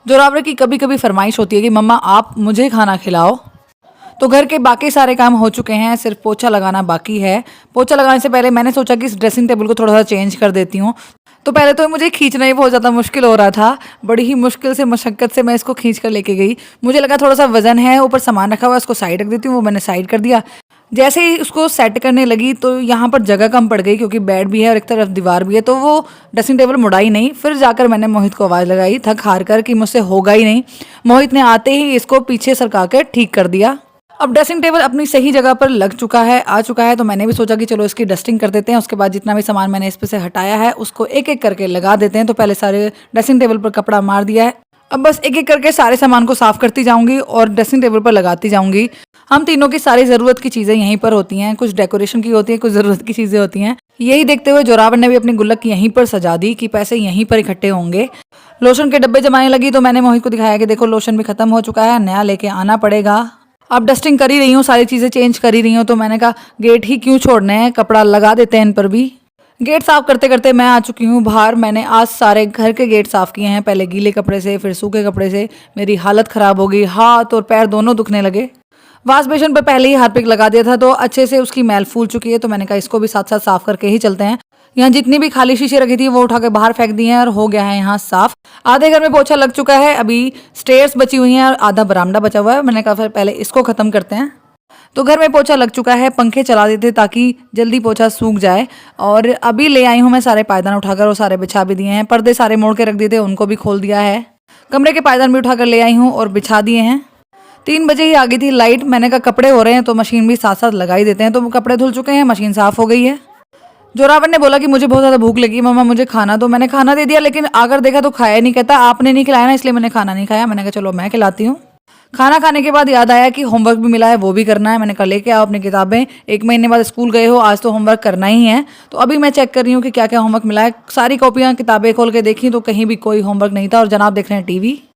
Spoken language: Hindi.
जोरावर की कभी कभी फरमाइश होती है कि मम्मा आप मुझे खाना खिलाओ। तो घर के बाकी सारे काम हो चुके हैं, सिर्फ पोछा लगाना बाकी है। पोछा लगाने से पहले मैंने सोचा कि इस ड्रेसिंग टेबल को थोड़ा सा चेंज कर देती हूँ। तो पहले तो मुझे खींचना ही बहुत ज़्यादा मुश्किल हो रहा था। बड़ी ही मुश्किल से मशक्क़त से मैं इसको खींच कर लेके गई। मुझे लगा थोड़ा सा वजन है, ऊपर सामान रखा हुआ है, उसको साइड रख देती हूँ। वो मैंने साइड कर दिया। जैसे ही उसको सेट करने लगी तो यहाँ पर जगह कम पड़ गई, क्योंकि बेड भी है और एक तरफ दीवार भी है, तो वो ड्रेसिंग टेबल मुड़ा ही नहीं। फिर जाकर मैंने मोहित को आवाज़ लगाई थक हार कर कि मुझसे होगा ही नहीं। मोहित ने आते ही इसको पीछे सरका कर ठीक कर दिया। अब ड्रेसिंग टेबल अपनी सही जगह पर लग चुका है, आ चुका है। तो मैंने भी सोचा कि चलो इसकी डस्टिंग कर देते हैं। उसके बाद जितना भी सामान मैंने इस पे से हटाया है उसको एक एक करके लगा देते हैं। तो पहले सारे ड्रेसिंग टेबल पर कपड़ा मार दिया है। अब बस एक एक करके सारे सामान को साफ करती जाऊंगी और ड्रेसिंग टेबल पर लगाती जाऊंगी। हम तीनों की सारी ज़रूरत की चीज़ें यहीं पर होती हैं, कुछ डेकोरेशन की होती हैं, कुछ ज़रूरत की चीज़ें होती हैं। यही देखते हुए जोरावर ने भी अपनी गुल्लक यहीं पर सजा दी कि पैसे यहीं पर इकट्ठे होंगे। लोशन के डब्बे जमाने लगी तो मैंने मोहित को दिखाया कि देखो लोशन भी खत्म हो चुका है, नया लेके आना पड़ेगा। अब डस्टिंग कर ही रही हूँ, सारी चीज़ें चेंज कर ही रही हूँ, तो मैंने कहा गेट ही क्यों छोड़ने हैं, कपड़ा लगा देते हैं इन पर भी। गेट साफ करते करते मैं आ चुकी हूँ बाहर। मैंने आज सारे घर के गेट साफ किए हैं, पहले गीले कपड़े से फिर सूखे कपड़े से। मेरी हालत ख़राब हो गई, हाथ और पैर दोनों दुखने लगे। वॉश बेसिन पर पहले ही हार्पिक लगा दिया था तो अच्छे से उसकी मैल फूल चुकी है। तो मैंने कहा इसको भी साथ साथ साफ करके ही चलते हैं। यहाँ जितनी भी खाली शीशे रखी थी वो उठा के बाहर फेंक दी हैं और हो गया है यहाँ साफ। आधे घर में पोछा लग चुका है, अभी स्टेयर्स बची हुई हैं और आधा बरामदा बचा हुआ है। मैंने कहा फिर पहले इसको खत्म करते हैं। तो घर में पोछा लग चुका है, पंखे चला देते ताकि जल्दी पोछा सूख जाए। और अभी ले आई हूँ मैं सारे पायदान उठाकर, वो सारे बिछा भी दिए हैं। पर्दे सारे मोड़ के रख दिए थे, उनको भी खोल दिया है। कमरे के पायदान भी उठाकर ले आई हूँ और बिछा दिए हैं। 3 बजे ही आ गई थी लाइट। मैंने कहा कपड़े हो रहे हैं तो मशीन भी साथ साथ लगा ही देते हैं। तो कपड़े धुल चुके हैं, मशीन साफ हो गई है। जोरावर ने बोला कि मुझे बहुत ज़्यादा भूख लगी, मम्मा मुझे खाना दो। मैंने खाना दे दिया, लेकिन आकर देखा तो खाया नहीं। कहता आपने नहीं खिलाया ना, इसलिए मैंने खाना नहीं खाया। मैंने कहा चलो मैं खिलाती हूँ। खाना खाने के बाद याद आया कि होमवर्क भी मिला है, वो भी करना है। मैंने कहा लेके आओ अपनी किताबें, 1 महीने बाद स्कूल गए हो, आज तो होमवर्क करना ही है। तो अभी मैं चेक कर रही हूँ कि क्या क्या होमवर्क मिला है। सारी कॉपियाँ किताबें खोल के देखी तो कहीं भी कोई होमवर्क नहीं था। और जनाब देख रहे हैं टीवी।